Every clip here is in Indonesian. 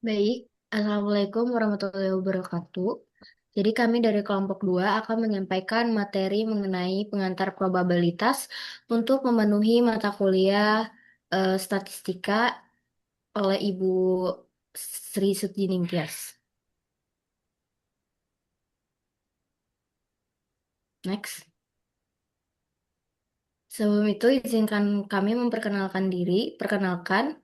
Baik, Assalamualaikum warahmatullahi wabarakatuh. Jadi kami dari kelompok 2 akan menyampaikan materi mengenai pengantar probabilitas untuk memenuhi mata kuliah statistika oleh Ibu Sri Sutjiningtyas. Next. Sebelum itu izinkan kami memperkenalkan diri. Perkenalkan,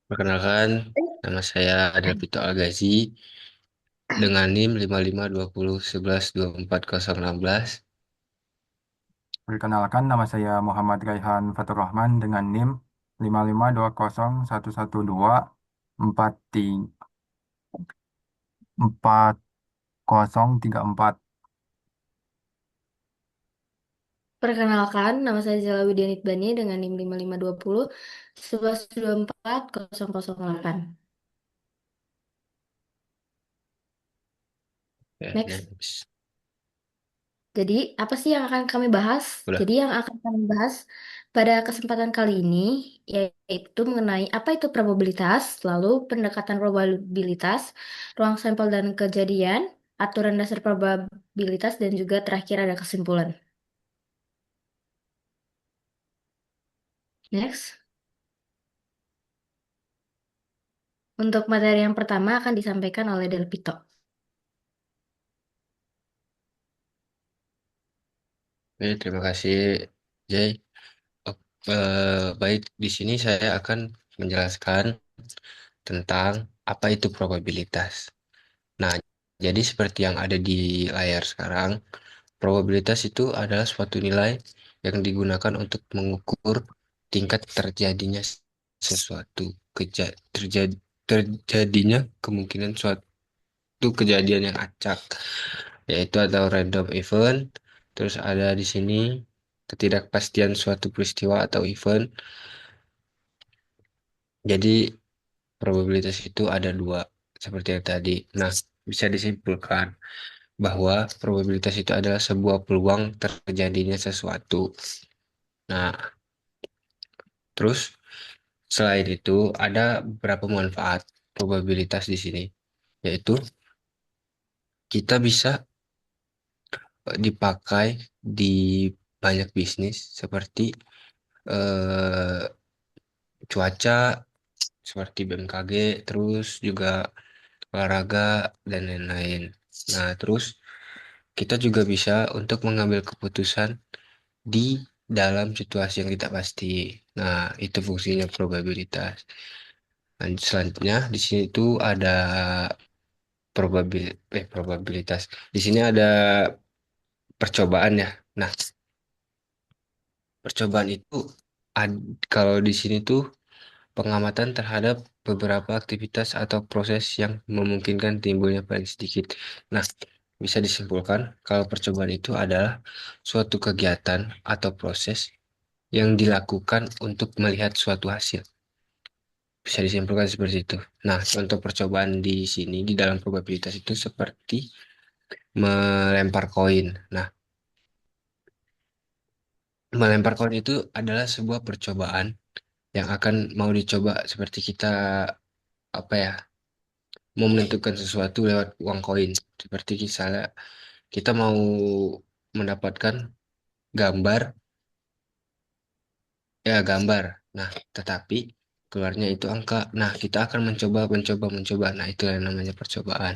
Perkenalkan, nama saya Adel Pito Algazi dengan NIM 552011112416. Perkenalkan, nama saya Muhammad Raihan Fatur Rahman dengan NIM 552011144034. perkenalkan nama saya Zela Widianit Bani dengan NIM 5520 1124 008. Ya, Next. next. Jadi, apa sih yang akan kami bahas? Udah. Jadi, yang akan kami bahas pada kesempatan kali ini yaitu mengenai apa itu probabilitas, lalu pendekatan probabilitas, ruang sampel dan kejadian, aturan dasar probabilitas, dan juga terakhir ada kesimpulan. Next. Untuk materi yang pertama akan disampaikan oleh Delpito. Oke, terima kasih, Jay. Baik, di sini saya akan menjelaskan tentang apa itu probabilitas. Nah, jadi seperti yang ada di layar sekarang, probabilitas itu adalah suatu nilai yang digunakan untuk mengukur tingkat terjadinya sesuatu, terjadinya kemungkinan suatu kejadian yang acak, yaitu atau random event. Terus ada di sini ketidakpastian suatu peristiwa atau event. Jadi probabilitas itu ada dua, seperti yang tadi. Nah, bisa disimpulkan bahwa probabilitas itu adalah sebuah peluang terjadinya sesuatu. Nah, terus selain itu ada beberapa manfaat probabilitas di sini, yaitu kita bisa dipakai di banyak bisnis seperti eh, cuaca, seperti BMKG, terus juga olahraga dan lain-lain. Nah, terus kita juga bisa untuk mengambil keputusan di dalam situasi yang tidak pasti. Nah, itu fungsinya probabilitas. Dan selanjutnya di sini tuh ada probabilitas. Di sini ada percobaan ya. Nah, percobaan itu kalau di sini tuh pengamatan terhadap beberapa aktivitas atau proses yang memungkinkan timbulnya paling sedikit. Nah, bisa disimpulkan kalau percobaan itu adalah suatu kegiatan atau proses yang dilakukan untuk melihat suatu hasil. Bisa disimpulkan seperti itu. Nah, contoh percobaan di sini di dalam probabilitas itu seperti melempar koin. Nah, melempar koin itu adalah sebuah percobaan yang akan mau dicoba seperti kita apa ya, mau menentukan sesuatu lewat uang koin. Seperti misalnya kita mau mendapatkan gambar, ya gambar. Nah, tetapi keluarnya itu angka. Nah, kita akan mencoba, mencoba, mencoba. Nah, itu yang namanya percobaan.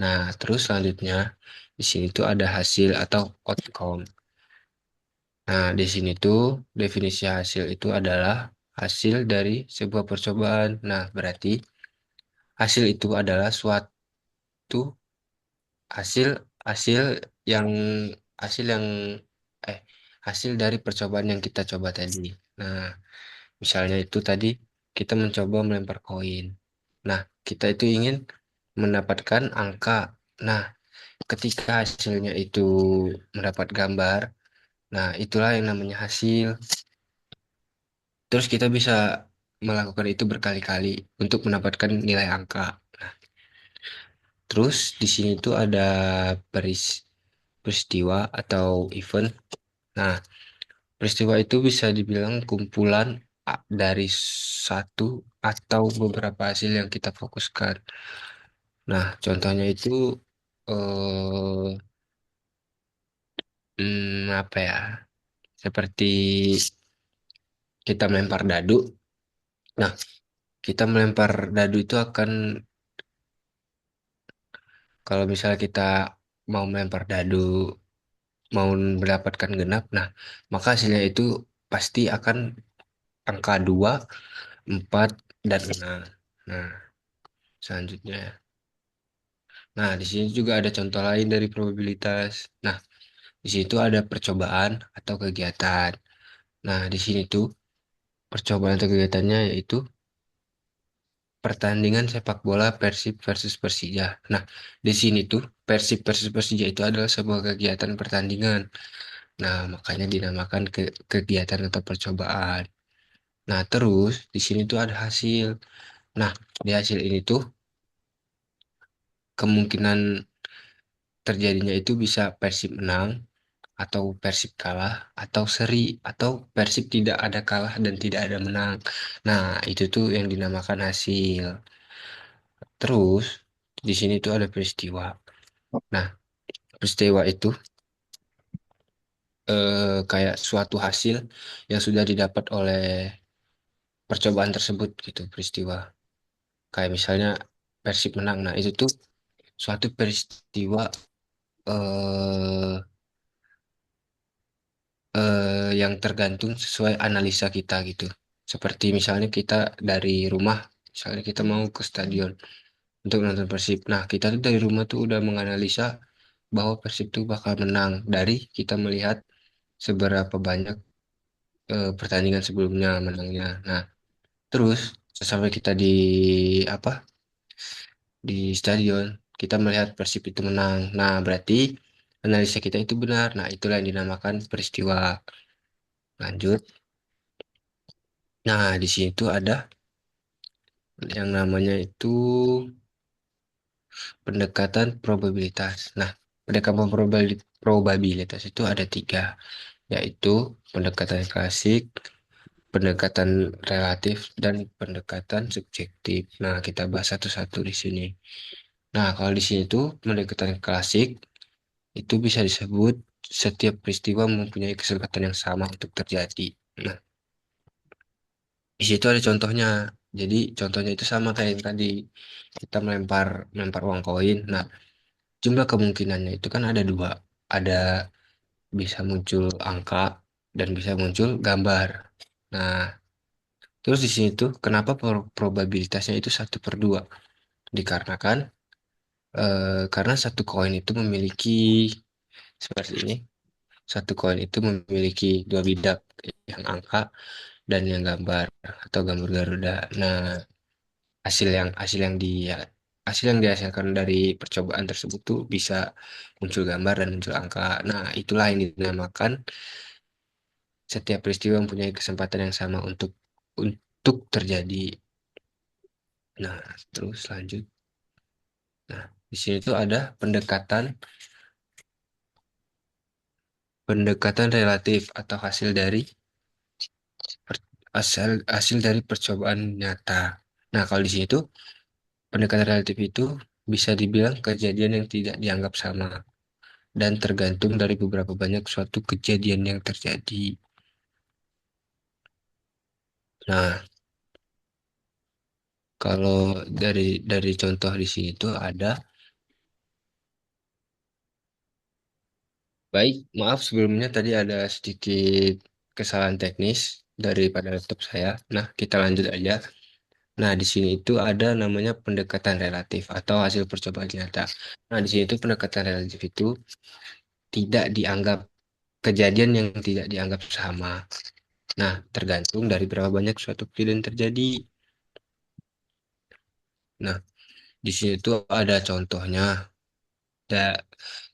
Nah, terus selanjutnya di sini tuh ada hasil atau outcome. Nah, di sini tuh definisi hasil itu adalah hasil dari sebuah percobaan. Nah, berarti hasil itu adalah suatu hasil hasil yang hasil yang eh hasil dari percobaan yang kita coba tadi. Nah, misalnya itu tadi kita mencoba melempar koin. Nah, kita itu ingin mendapatkan angka. Nah, ketika hasilnya itu mendapat gambar, nah itulah yang namanya hasil. Terus kita bisa melakukan itu berkali-kali untuk mendapatkan nilai angka. Terus di sini tuh ada peristiwa atau event. Nah, peristiwa itu bisa dibilang kumpulan. dari satu atau beberapa hasil yang kita fokuskan. Nah, contohnya itu eh apa ya? Seperti kita melempar dadu. Nah, kita melempar dadu itu akan kalau misalnya kita mau melempar dadu, mau mendapatkan genap, nah maka hasilnya itu pasti akan angka 2, 4, dan 6. Nah, selanjutnya. Nah, di sini juga ada contoh lain dari probabilitas. Nah, di situ ada percobaan atau kegiatan. Nah, di sini tuh percobaan atau kegiatannya yaitu pertandingan sepak bola Persib versus Persija. Nah, di sini tuh Persib versus Persija itu adalah sebuah kegiatan pertandingan. Nah, makanya dinamakan kegiatan atau percobaan. Nah, terus di sini tuh ada hasil. Nah, di hasil ini tuh kemungkinan terjadinya itu bisa Persib menang atau Persib kalah atau seri atau Persib tidak ada kalah dan tidak ada menang. Nah, itu tuh yang dinamakan hasil. Terus di sini tuh ada peristiwa. Nah, peristiwa itu kayak suatu hasil yang sudah didapat oleh percobaan tersebut gitu, peristiwa. Kayak misalnya Persib menang. Nah, itu tuh suatu peristiwa eh yang tergantung sesuai analisa kita gitu. Seperti misalnya kita dari rumah, misalnya kita mau ke stadion untuk nonton Persib. Nah, kita tuh dari rumah tuh udah menganalisa bahwa Persib tuh bakal menang dari kita melihat seberapa banyak pertandingan sebelumnya menangnya. Nah, terus sampai kita di apa di stadion, kita melihat Persib itu menang. Nah, berarti analisa kita itu benar. Nah, itulah yang dinamakan peristiwa. Lanjut. Nah, di sini tuh ada yang namanya itu pendekatan probabilitas. Nah, pendekatan probabilitas itu ada tiga, yaitu pendekatan klasik, pendekatan relatif, dan pendekatan subjektif. Nah, kita bahas satu-satu di sini. Nah, kalau di sini tuh pendekatan klasik itu bisa disebut setiap peristiwa mempunyai kesempatan yang sama untuk terjadi. Nah, di situ ada contohnya. Jadi contohnya itu sama kayak yang tadi kita melempar melempar uang koin. Nah, jumlah kemungkinannya itu kan ada dua. Ada bisa muncul angka dan bisa muncul gambar. Nah, terus di sini tuh kenapa probabilitasnya itu 1/2? Dikarenakan karena satu koin itu memiliki seperti ini. Satu koin itu memiliki dua bidak yang angka dan yang gambar atau gambar Garuda. Nah, hasil yang dihasilkan dari percobaan tersebut tuh bisa muncul gambar dan muncul angka. Nah, itulah yang dinamakan setiap peristiwa mempunyai kesempatan yang sama untuk terjadi. Nah, terus lanjut. Nah, di sini tuh ada pendekatan relatif atau hasil hasil dari percobaan nyata. Nah, kalau di sini tuh pendekatan relatif itu bisa dibilang kejadian yang tidak dianggap sama dan tergantung dari beberapa banyak suatu kejadian yang terjadi. Nah, kalau dari contoh di sini tuh ada, baik, maaf sebelumnya tadi ada sedikit kesalahan teknis daripada laptop saya. Nah, kita lanjut aja. Nah, di sini itu ada namanya pendekatan relatif atau hasil percobaan nyata. Nah, di sini itu pendekatan relatif itu tidak dianggap kejadian yang tidak dianggap sama. Nah, tergantung dari berapa banyak suatu kejadian terjadi. Nah, di sini tuh ada contohnya. Da,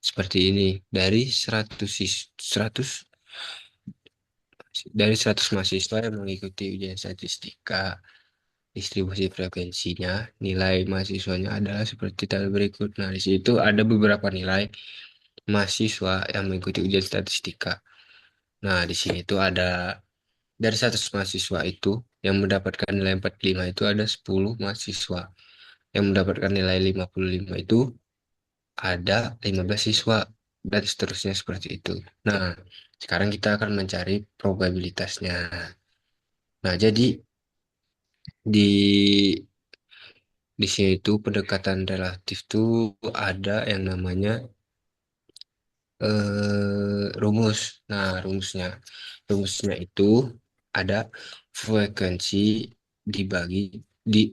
seperti ini. Dari 100 mahasiswa yang mengikuti ujian statistika, distribusi frekuensinya, nilai mahasiswanya adalah seperti tabel berikut. Nah, di situ ada beberapa nilai mahasiswa yang mengikuti ujian statistika. Nah, di sini tuh ada dari 100 mahasiswa itu yang mendapatkan nilai 45 itu ada 10 mahasiswa. Yang mendapatkan nilai 55 itu ada 15 siswa dan seterusnya seperti itu. Nah, sekarang kita akan mencari probabilitasnya. Nah, jadi di di sini itu pendekatan relatif tuh ada yang namanya rumus. Nah, rumusnya itu ada frekuensi dibagi di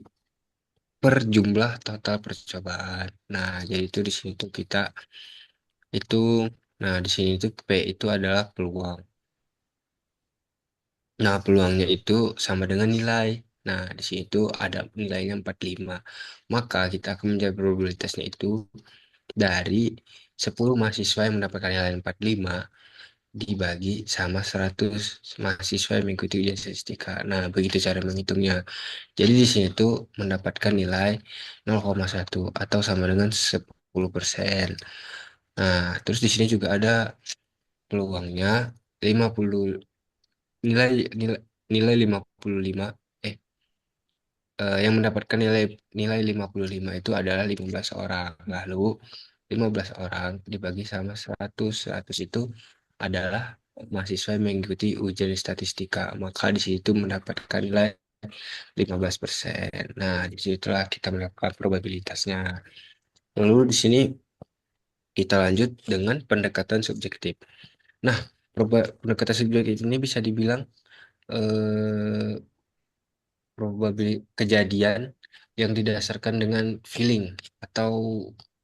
per jumlah total percobaan. Nah, jadi itu di sini tuh kita itu, nah di sini tuh P itu adalah peluang. Nah, peluangnya itu sama dengan nilai. Nah, di sini tuh ada nilainya 45. Maka kita akan menjawab probabilitasnya itu dari 10 mahasiswa yang mendapatkan nilai 45 dibagi sama 100 mahasiswa yang mengikuti ujian statistika. Nah, begitu cara menghitungnya. Jadi di sini tuh mendapatkan nilai 0,1 atau sama dengan 10%. Nah, terus di sini juga ada peluangnya 50 nilai nilai nilai 55 eh yang mendapatkan nilai nilai 55 itu adalah 15 orang. Lalu 15 orang dibagi sama 100. 100 itu adalah mahasiswa yang mengikuti ujian statistika. Maka di situ mendapatkan nilai 15%. Nah, di situlah kita mendapatkan probabilitasnya. Lalu di sini kita lanjut dengan pendekatan subjektif. Nah, pendekatan subjektif ini bisa dibilang eh, kejadian yang didasarkan dengan feeling atau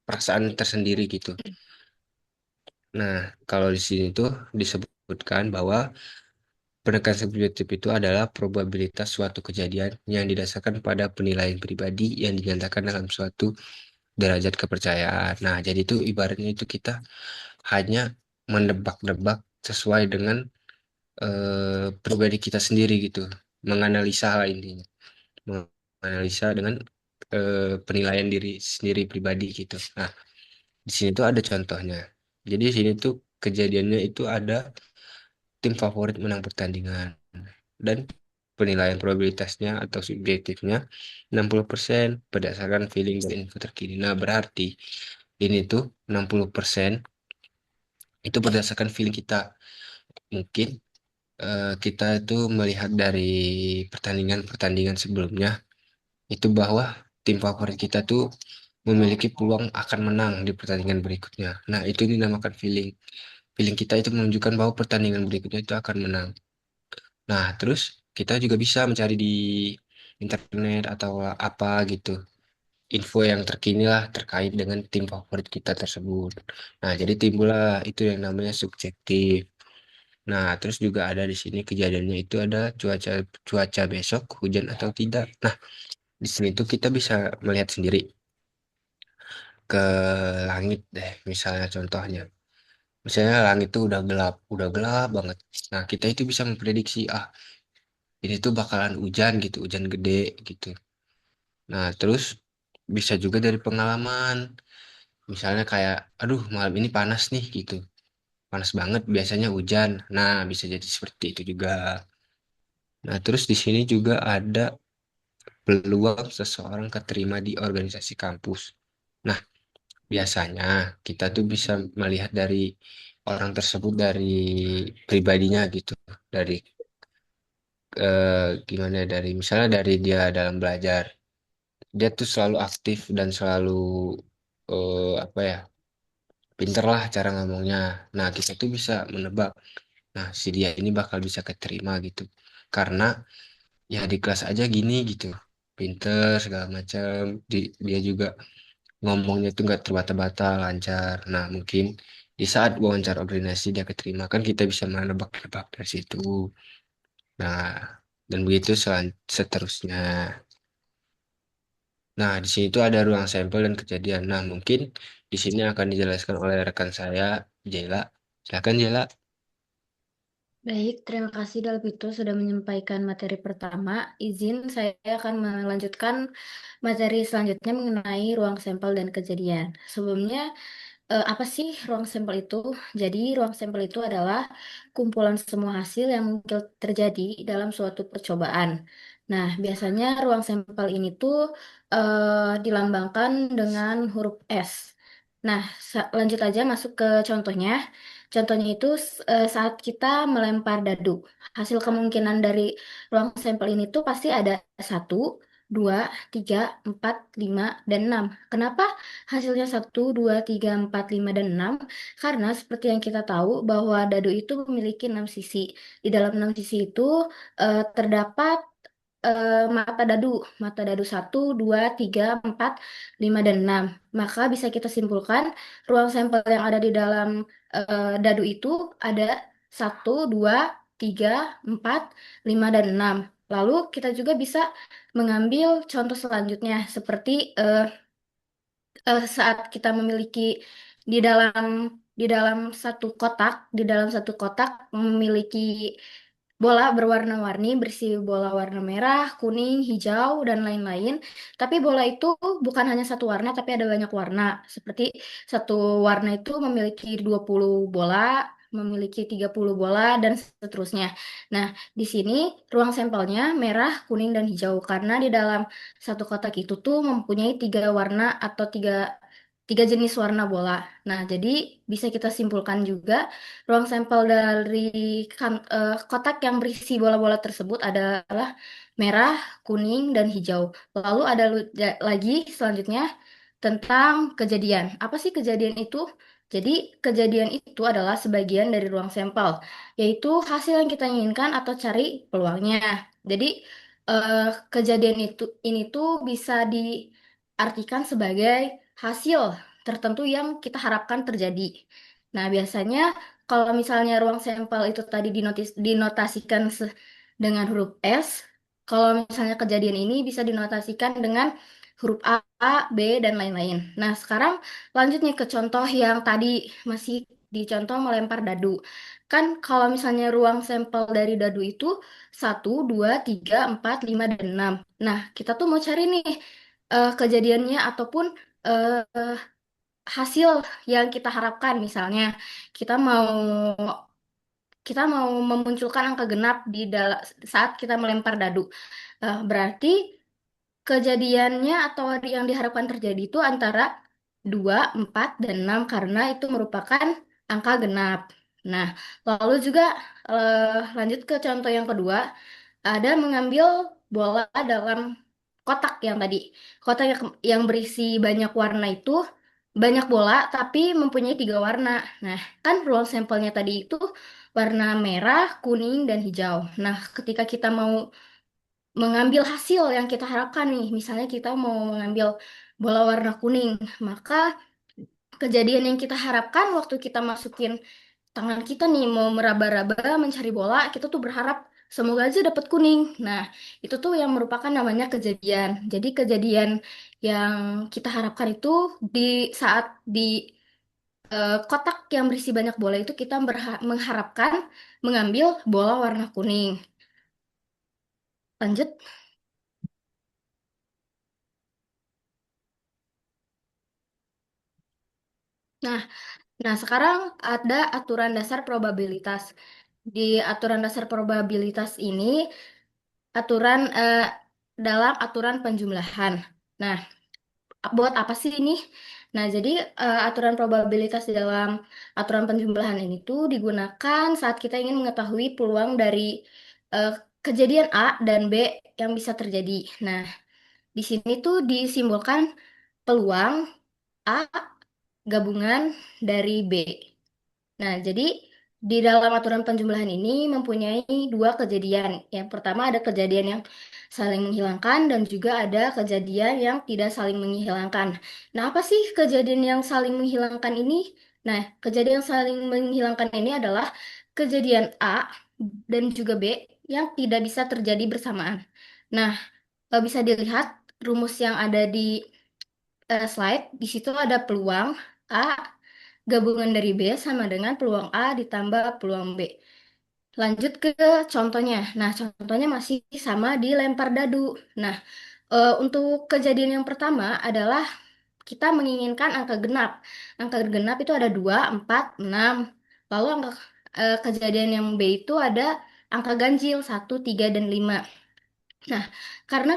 perasaan tersendiri gitu. Nah, kalau di sini tuh disebutkan bahwa pendekatan subjektif itu adalah probabilitas suatu kejadian yang didasarkan pada penilaian pribadi yang dinyatakan dalam suatu derajat kepercayaan. Nah, jadi itu ibaratnya itu kita hanya menebak-nebak sesuai dengan pribadi kita sendiri gitu, menganalisa lah intinya, menganalisa dengan penilaian diri sendiri pribadi gitu. Nah, di sini tuh ada contohnya. Jadi di sini tuh kejadiannya itu ada tim favorit menang pertandingan dan penilaian probabilitasnya atau subjektifnya 60% berdasarkan feeling dan info terkini. Nah, berarti ini tuh 60% itu berdasarkan feeling kita. Mungkin kita itu melihat dari pertandingan-pertandingan sebelumnya itu bahwa tim favorit kita tuh memiliki peluang akan menang di pertandingan berikutnya. Nah, itu dinamakan feeling. Feeling kita itu menunjukkan bahwa pertandingan berikutnya itu akan menang. Nah, terus kita juga bisa mencari di internet atau apa gitu. Info yang terkini lah terkait dengan tim favorit kita tersebut. Nah, jadi timbullah itu yang namanya subjektif. Nah, terus juga ada di sini kejadiannya itu ada cuaca cuaca besok hujan atau tidak. Nah, di sini tuh kita bisa melihat sendiri ke langit deh, misalnya contohnya. Misalnya langit tuh udah gelap banget. Nah, kita itu bisa memprediksi, ah, ini tuh bakalan hujan gitu, hujan gede gitu. Nah, terus bisa juga dari pengalaman. Misalnya kayak, aduh, malam ini panas nih gitu. Panas banget, biasanya hujan. Nah, bisa jadi seperti itu juga. Nah, terus di sini juga ada peluang seseorang keterima di organisasi kampus. Nah, biasanya kita tuh bisa melihat dari orang tersebut dari pribadinya gitu, dari gimana ya, dari misalnya dari dia dalam belajar, dia tuh selalu aktif dan selalu apa ya, pinter lah cara ngomongnya. Nah, kita tuh bisa menebak, nah si dia ini bakal bisa keterima gitu, karena ya di kelas aja gini gitu, pinter segala macam, dia juga ngomongnya tuh nggak terbata-bata, lancar. Nah, mungkin di saat wawancara ordinasi dia keterima, kan kita bisa menebak-nebak dari situ. Nah, dan begitu seterusnya. Nah, di sini tuh ada ruang sampel dan kejadian. Nah, mungkin di sini akan dijelaskan oleh rekan saya, Jela. Silakan, Jela. Baik, terima kasih Dalvito sudah menyampaikan materi pertama. Izin saya akan melanjutkan materi selanjutnya mengenai ruang sampel dan kejadian. Sebelumnya, Apa sih ruang sampel itu? Jadi, ruang sampel itu adalah kumpulan semua hasil yang mungkin terjadi dalam suatu percobaan. Nah, biasanya ruang sampel ini tuh dilambangkan dengan huruf S. Nah, lanjut aja masuk ke contohnya. Contohnya itu saat kita melempar dadu. Hasil kemungkinan dari ruang sampel ini tuh pasti ada 1, 2, 3, 4, 5, dan 6. Kenapa hasilnya 1, 2, 3, 4, 5, dan 6? Karena seperti yang kita tahu bahwa dadu itu memiliki 6 sisi. Di dalam 6 sisi itu terdapat mata dadu. Mata dadu 1, 2, 3, 4, 5, dan 6. Maka bisa kita simpulkan ruang sampel yang ada di dalam dadu itu ada 1, 2, 3, 4, 5, dan 6. Lalu kita juga bisa mengambil contoh selanjutnya seperti saat kita memiliki di dalam di dalam satu kotak memiliki bola berwarna-warni, berisi bola warna merah, kuning, hijau, dan lain-lain. Tapi bola itu bukan hanya satu warna, tapi ada banyak warna. Seperti satu warna itu memiliki 20 bola, memiliki 30 bola, dan seterusnya. Nah, di sini ruang sampelnya merah, kuning, dan hijau. Karena di dalam satu kotak itu tuh mempunyai tiga warna atau tiga jenis warna bola. Nah, jadi bisa kita simpulkan juga ruang sampel dari kotak yang berisi bola-bola tersebut adalah merah, kuning, dan hijau. Lalu ada lagi selanjutnya tentang kejadian. Apa sih kejadian itu? Jadi, kejadian itu adalah sebagian dari ruang sampel, yaitu hasil yang kita inginkan atau cari peluangnya. Jadi, eh, kejadian ini tuh bisa diartikan sebagai hasil tertentu yang kita harapkan terjadi. Nah, biasanya kalau misalnya ruang sampel itu tadi dinotasikan dengan huruf S, kalau misalnya kejadian ini bisa dinotasikan dengan huruf A, B, dan lain-lain. Nah, sekarang lanjut nih ke contoh yang tadi masih dicontoh melempar dadu. Kan kalau misalnya ruang sampel dari dadu itu 1, 2, 3, 4, 5, dan 6. Nah, kita tuh mau cari nih kejadiannya ataupun eh, hasil yang kita harapkan. Misalnya, kita mau kita mau memunculkan angka genap saat kita melempar dadu. Berarti kejadiannya atau yang diharapkan terjadi itu antara 2, 4, dan 6 karena itu merupakan angka genap. Nah, lalu juga lanjut ke contoh yang kedua, ada mengambil bola dalam kotak yang tadi. Kotak yang berisi banyak warna itu banyak bola tapi mempunyai tiga warna. Nah, kan ruang sampelnya tadi itu warna merah, kuning, dan hijau. Nah, ketika kita mau mengambil hasil yang kita harapkan nih, misalnya kita mau mengambil bola warna kuning, maka kejadian yang kita harapkan waktu kita masukin tangan kita nih mau meraba-raba mencari bola, kita tuh berharap semoga aja dapat kuning. Nah, itu tuh yang merupakan namanya kejadian. Jadi kejadian yang kita harapkan itu di saat di kotak yang berisi banyak bola itu kita mengharapkan mengambil bola warna kuning. Lanjut. Nah, sekarang ada aturan dasar probabilitas. Di aturan dasar probabilitas ini, aturan dalam aturan penjumlahan. Nah, buat apa sih ini? Nah, jadi aturan probabilitas di dalam aturan penjumlahan ini tuh digunakan saat kita ingin mengetahui peluang dari eh, kejadian A dan B yang bisa terjadi. Nah, di sini tuh disimbolkan peluang A gabungan dari B. Nah, jadi di dalam aturan penjumlahan ini mempunyai dua kejadian. Yang pertama ada kejadian yang saling menghilangkan dan juga ada kejadian yang tidak saling menghilangkan. Nah, apa sih kejadian yang saling menghilangkan ini? Nah, kejadian yang saling menghilangkan ini adalah kejadian A dan juga B yang tidak bisa terjadi bersamaan. Nah, bisa dilihat rumus yang ada di slide. Di situ ada peluang A gabungan dari B sama dengan peluang A ditambah peluang B. Lanjut ke contohnya. Nah, contohnya masih sama di lempar dadu. Nah, untuk kejadian yang pertama adalah kita menginginkan angka genap. Angka genap itu ada 2, 4, 6. Lalu angka kejadian yang B itu ada angka ganjil 1, 3, dan 5. Nah, karena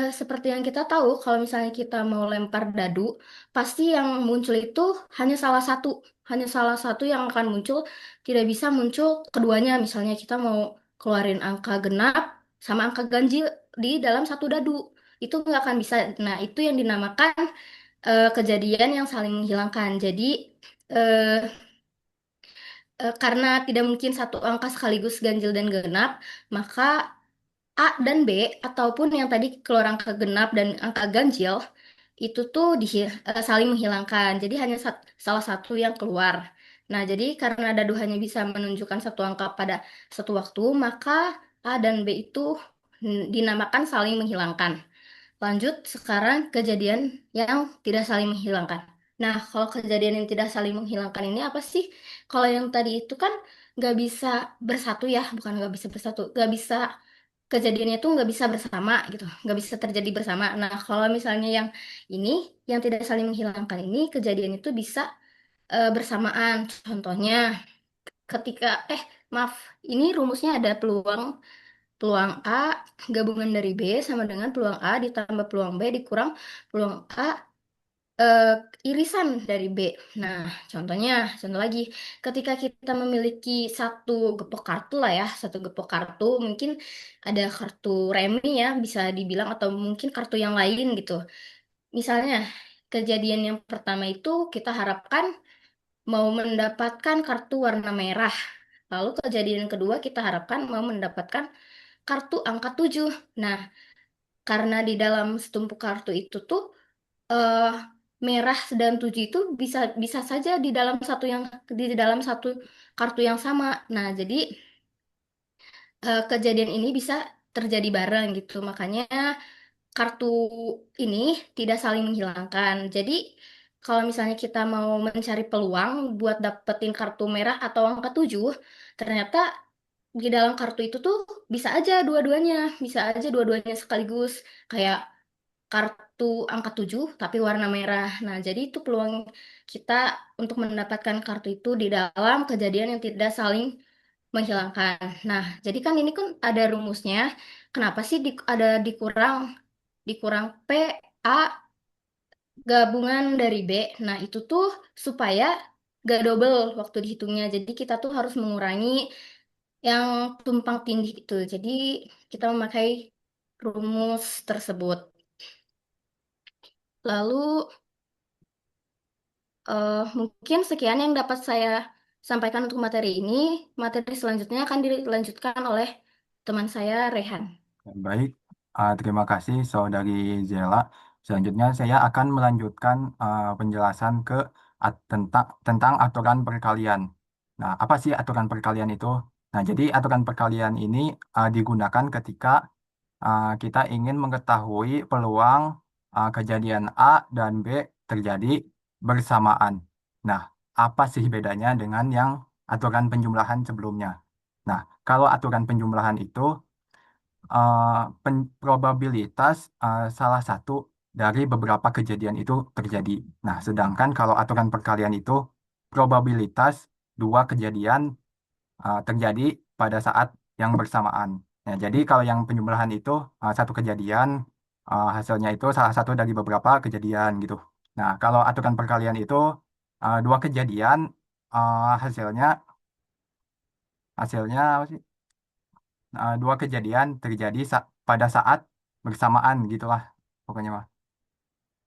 seperti yang kita tahu, kalau misalnya kita mau lempar dadu, pasti yang muncul itu hanya salah satu, hanya salah satu yang akan muncul, tidak bisa muncul keduanya. Misalnya kita mau keluarin angka genap sama angka ganjil di dalam satu dadu, itu nggak akan bisa. Nah, itu yang dinamakan kejadian yang saling menghilangkan. Jadi, eh, karena tidak mungkin satu angka sekaligus ganjil dan genap, maka A dan B ataupun yang tadi keluar angka genap dan angka ganjil itu tuh saling menghilangkan. Jadi hanya salah satu yang keluar. Nah, jadi karena dadu hanya bisa menunjukkan satu angka pada satu waktu, maka A dan B itu dinamakan saling menghilangkan. Lanjut sekarang kejadian yang tidak saling menghilangkan. Nah, kalau kejadian yang tidak saling menghilangkan ini apa sih? Kalau yang tadi itu kan nggak bisa bersatu ya, bukan nggak bisa bersatu, nggak bisa kejadiannya tuh nggak bisa bersama gitu, nggak bisa terjadi bersama. Nah, kalau misalnya yang ini, yang tidak saling menghilangkan ini, kejadian itu bisa bersamaan. Contohnya, ketika, maaf, ini rumusnya ada peluang peluang A gabungan dari B sama dengan peluang A ditambah peluang B dikurang peluang A eh, irisan dari B. Nah, contohnya, contoh lagi, ketika kita memiliki satu gepok kartu lah ya, satu gepok kartu, mungkin ada kartu remi ya, bisa dibilang, atau mungkin kartu yang lain gitu. Misalnya, kejadian yang pertama itu kita harapkan mau mendapatkan kartu warna merah. Lalu kejadian yang kedua kita harapkan mau mendapatkan kartu angka 7. Nah, karena di dalam setumpuk kartu itu tuh eh, merah dan 7 itu bisa bisa saja di dalam satu kartu yang sama. Nah, jadi kejadian ini bisa terjadi bareng gitu. Makanya kartu ini tidak saling menghilangkan. Jadi kalau misalnya kita mau mencari peluang buat dapetin kartu merah atau angka 7, ternyata di dalam kartu itu tuh bisa aja dua-duanya sekaligus. Kayak kartu angka 7 tapi warna merah. Nah, jadi itu peluang kita untuk mendapatkan kartu itu di dalam kejadian yang tidak saling menghilangkan. Nah, jadi kan ini kan ada rumusnya. Kenapa sih ada dikurang dikurang P A gabungan dari B? Nah, itu tuh supaya gak double waktu dihitungnya. Jadi kita tuh harus mengurangi yang tumpang tindih itu. Jadi kita memakai rumus tersebut. Lalu mungkin sekian yang dapat saya sampaikan untuk materi ini. Materi selanjutnya akan dilanjutkan oleh teman saya, Rehan. Baik, terima kasih Saudari Zela. Selanjutnya saya akan melanjutkan penjelasan tentang aturan perkalian. Nah, apa sih aturan perkalian itu? Nah, jadi aturan perkalian ini digunakan ketika kita ingin mengetahui peluang kejadian A dan B terjadi bersamaan. Nah, apa sih bedanya dengan yang aturan penjumlahan sebelumnya? Nah, kalau aturan penjumlahan itu uh, probabilitas salah satu dari beberapa kejadian itu terjadi. Nah, sedangkan kalau aturan perkalian itu probabilitas dua kejadian terjadi pada saat yang bersamaan. Nah, jadi kalau yang penjumlahan itu satu kejadian hasilnya itu salah satu dari beberapa kejadian gitu. Nah, kalau aturan perkalian itu dua kejadian hasilnya hasilnya apa sih? Dua kejadian terjadi pada saat bersamaan gitulah pokoknya mah.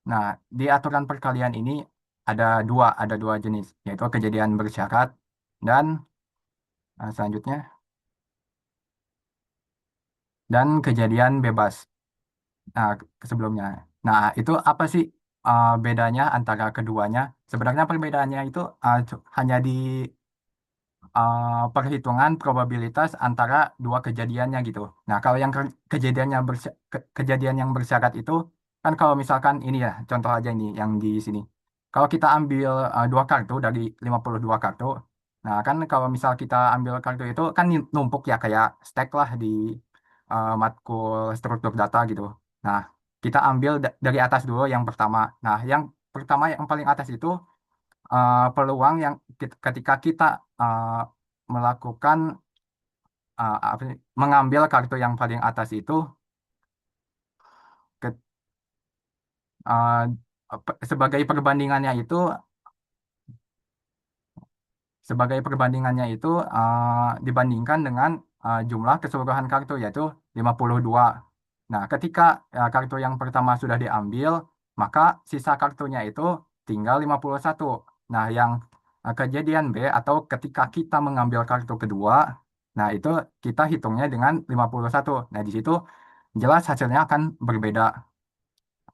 Nah, di aturan perkalian ini ada dua jenis, yaitu kejadian bersyarat dan selanjutnya dan kejadian bebas. Nah, sebelumnya. Nah, itu apa sih bedanya antara keduanya? Sebenarnya perbedaannya itu hanya di perhitungan probabilitas antara dua kejadiannya gitu. Nah, kalau yang kejadian yang bersyarat itu kan kalau misalkan ini ya, contoh aja ini yang di sini. Kalau kita ambil dua kartu dari 52 kartu, nah kan kalau misal kita ambil kartu itu kan numpuk ya kayak stack lah di matkul struktur data gitu. Nah, kita ambil dari atas dulu yang pertama. Nah, yang pertama yang paling atas itu peluang yang ketika kita uh, melakukan apa sih, mengambil kartu yang paling atas itu ke- uh, sebagai perbandingannya itu dibandingkan dengan jumlah keseluruhan kartu yaitu 52. Nah, ketika kartu yang pertama sudah diambil, maka sisa kartunya itu tinggal 51. Nah, yang kejadian B atau ketika kita mengambil kartu kedua, nah itu kita hitungnya dengan 51. Nah, di situ jelas hasilnya akan berbeda.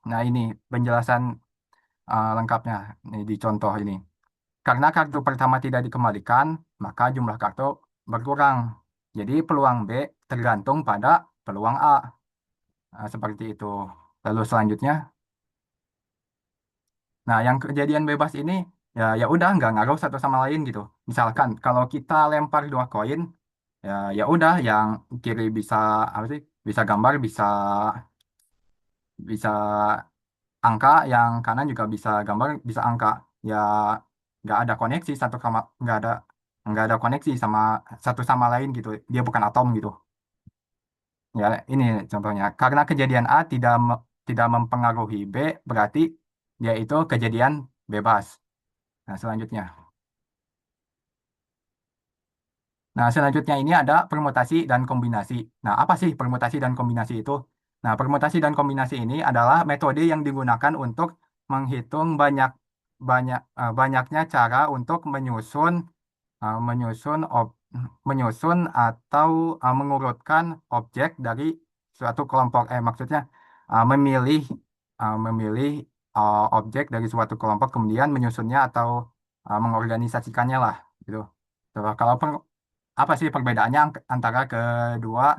Nah, ini penjelasan lengkapnya nih di contoh ini. Karena kartu pertama tidak dikembalikan, maka jumlah kartu berkurang. Jadi peluang B tergantung pada peluang A. Nah, seperti itu. Lalu selanjutnya, nah yang kejadian bebas ini ya udah nggak ngaruh satu sama lain gitu. Misalkan kalau kita lempar dua koin, ya udah yang kiri bisa apa sih? Bisa gambar, bisa angka, yang kanan juga bisa gambar, bisa angka. Ya nggak ada koneksi nggak ada koneksi sama satu sama lain gitu. Dia bukan atom gitu. Ya ini contohnya. Karena kejadian A tidak mempengaruhi B, berarti dia itu kejadian bebas. Nah selanjutnya. Nah, selanjutnya ini ada permutasi dan kombinasi. Nah, apa sih permutasi dan kombinasi itu? Nah, permutasi dan kombinasi ini adalah metode yang digunakan untuk menghitung banyaknya cara untuk uh, menyusun ob- menyusun atau mengurutkan objek dari suatu kelompok. Maksudnya memilih memilih objek dari suatu kelompok kemudian menyusunnya atau mengorganisasikannya lah gitu. Coba kalau apa sih perbedaannya antara kedua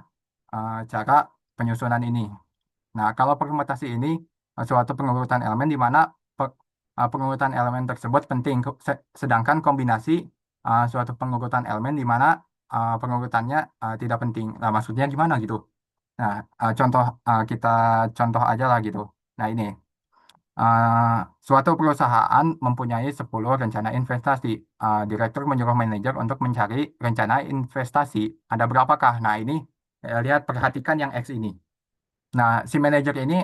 cara penyusunan ini? Nah, kalau permutasi ini suatu pengurutan elemen di mana pengurutan elemen tersebut penting, sedangkan kombinasi suatu pengurutan elemen di mana pengurutannya tidak penting. Nah, maksudnya gimana gitu? Nah, kita contoh aja lah gitu. Nah, ini. Suatu perusahaan mempunyai 10 rencana investasi. Direktur menyuruh manajer untuk mencari rencana investasi. Ada berapakah? Nah, ini lihat perhatikan yang X ini. Nah, si manajer ini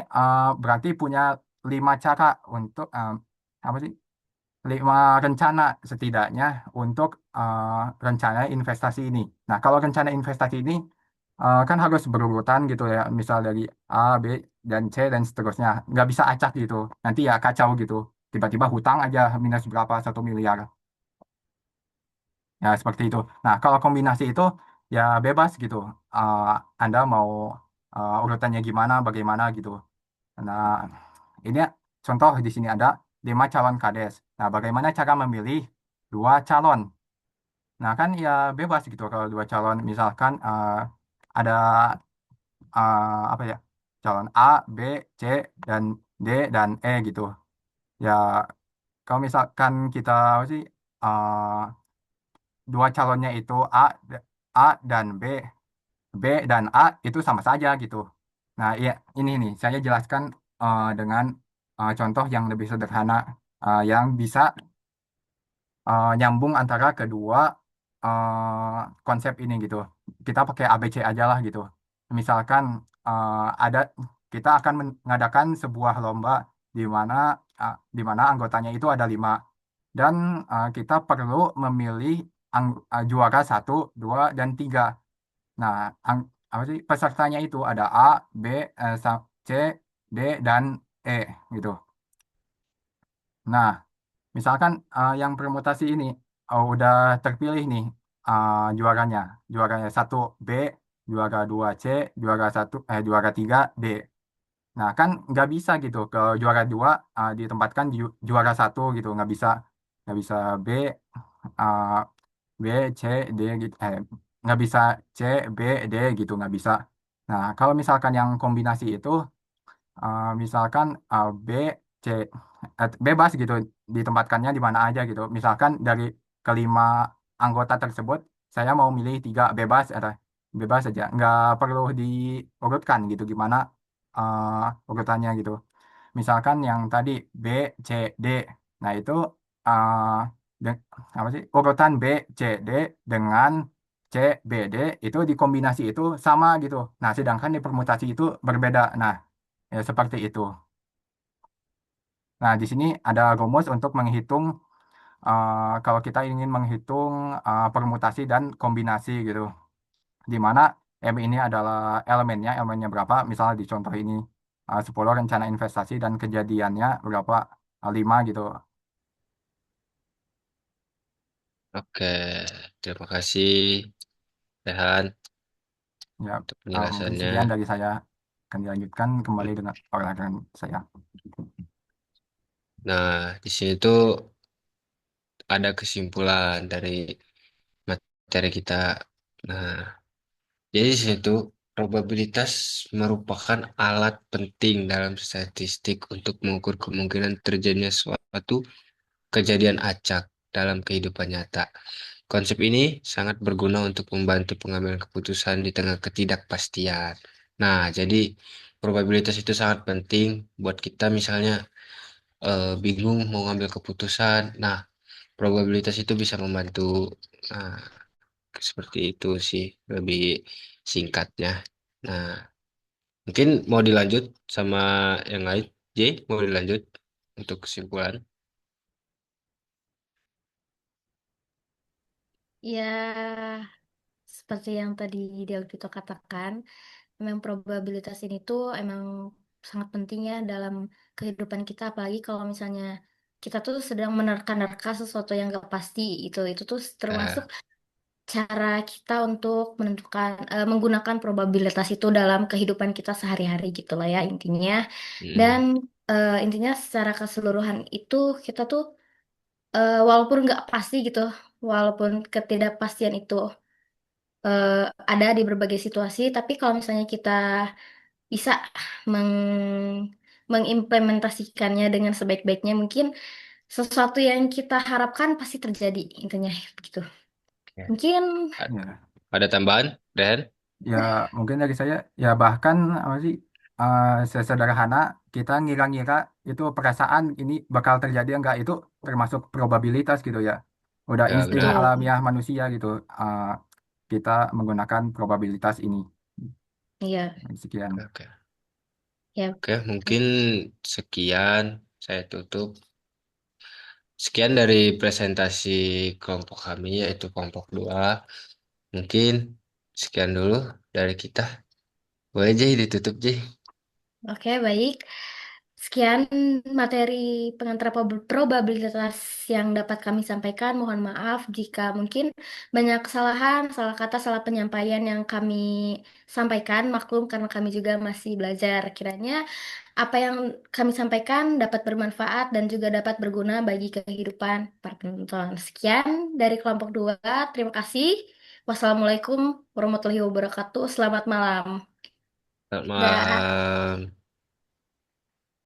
berarti punya 5 cara untuk apa sih? 5 rencana setidaknya untuk rencana investasi ini. Nah, kalau rencana investasi ini kan harus berurutan gitu ya, misal dari A, B, dan C, dan seterusnya. Nggak bisa acak gitu. Nanti ya kacau gitu. Tiba-tiba hutang aja minus berapa, 1 miliar. Ya, seperti itu. Nah, kalau kombinasi itu ya bebas gitu. Eh, Anda mau urutannya gimana, bagaimana gitu. Nah, ini contoh di sini ada 5 calon kades. Nah, bagaimana cara memilih 2 calon? Nah, kan ya bebas gitu kalau 2 calon. Misalkan ada apa ya, calon A, B, C, dan D, dan E gitu. Ya, kalau misalkan kita apa sih, uh, 2 calonnya itu A dan B, B dan A itu sama saja gitu. Nah, iya ini nih saya jelaskan dengan contoh yang lebih sederhana yang bisa nyambung antara kedua konsep ini gitu. Kita pakai ABC aja lah gitu. Misalkan ada kita akan mengadakan sebuah lomba di mana anggotanya itu ada 5 dan kita perlu memilih juara 1, 2, dan 3. Nah, apa sih pesertanya itu ada A, B, C, D, dan E gitu. Nah, misalkan yang permutasi ini udah terpilih nih juaranya. Juaranya 1 B, juara 2 C, juara 3 D. Nah, kan nggak bisa gitu. Ke juara 2 ditempatkan juara 1 gitu. Nggak bisa B, uh, B, C, D gitu. Nggak bisa C, B, D gitu. Nggak bisa. Nah, kalau misalkan yang kombinasi itu misalkan B, C, bebas gitu ditempatkannya di mana aja gitu. Misalkan dari kelima anggota tersebut, saya mau milih 3 bebas atau bebas saja, nggak perlu diurutkan gitu gimana urutannya gitu. misalkan yang tadi B, C, D. Nah, itu uh, de- apa sih? Urutan B, C, D dengan C, B, D itu dikombinasi itu sama gitu. Nah, sedangkan di permutasi itu berbeda. Nah, ya seperti itu. Nah, di sini ada rumus untuk menghitung kalau kita ingin menghitung permutasi dan kombinasi gitu. Di mana M ini adalah elemennya berapa? Misalnya di contoh ini 10 rencana investasi dan kejadiannya berapa? 5 gitu. Oke, terima kasih Rehan Ya, untuk mungkin sekian penjelasannya. dari saya. Akan dilanjutkan kembali dengan olahraga saya. Nah, di sini tuh ada kesimpulan dari materi kita. Nah, jadi di sini tuh probabilitas merupakan alat penting dalam statistik untuk mengukur kemungkinan terjadinya suatu kejadian acak dalam kehidupan nyata. Konsep ini sangat berguna untuk membantu pengambilan keputusan di tengah ketidakpastian. Nah, jadi probabilitas itu sangat penting buat kita misalnya bingung mau ngambil keputusan. Nah, probabilitas itu bisa membantu. Nah, seperti itu sih lebih singkatnya. Nah, mungkin mau dilanjut sama yang lain. J, mau dilanjut untuk kesimpulan. Ya, seperti yang tadi Dialogito katakan, memang probabilitas ini tuh emang sangat penting ya dalam kehidupan kita, apalagi kalau misalnya kita tuh sedang menerka-nerka sesuatu yang gak pasti, itu tuh termasuk Nah, cara kita untuk menggunakan probabilitas itu dalam kehidupan kita sehari-hari gitu lah ya intinya. Dan mm, intinya secara keseluruhan itu kita tuh walaupun nggak pasti gitu, walaupun ketidakpastian itu eh, ada di berbagai situasi, tapi kalau misalnya kita bisa mengimplementasikannya dengan sebaik-baiknya, mungkin sesuatu yang kita harapkan pasti terjadi intinya begitu. oke. Mungkin A- Ya, Ada tambahan, Dan? ya mungkin dari saya ya bahkan apa sih sesederhana kita ngira-ngira itu perasaan ini bakal terjadi enggak itu termasuk probabilitas gitu ya. Udah Ya, insting benar. betul, alamiah manusia gitu. eh, kita menggunakan probabilitas ini. iya, Sekian. Oke, oke. ya. Oke, mungkin sekian saya tutup. Sekian dari presentasi kelompok kami, yaitu kelompok 2. Mungkin sekian dulu dari kita. Boleh, Jay, ditutup, Jay. Oke, baik. Sekian materi pengantar probabilitas yang dapat kami sampaikan. Mohon maaf jika mungkin banyak kesalahan, salah kata, salah penyampaian yang kami sampaikan. Maklum karena kami juga masih belajar. Kiranya apa yang kami sampaikan dapat bermanfaat dan juga dapat berguna bagi kehidupan para penonton. Sekian dari kelompok 2. Terima kasih. Wassalamualaikum warahmatullahi wabarakatuh. Selamat malam. Selamat Dah. malam.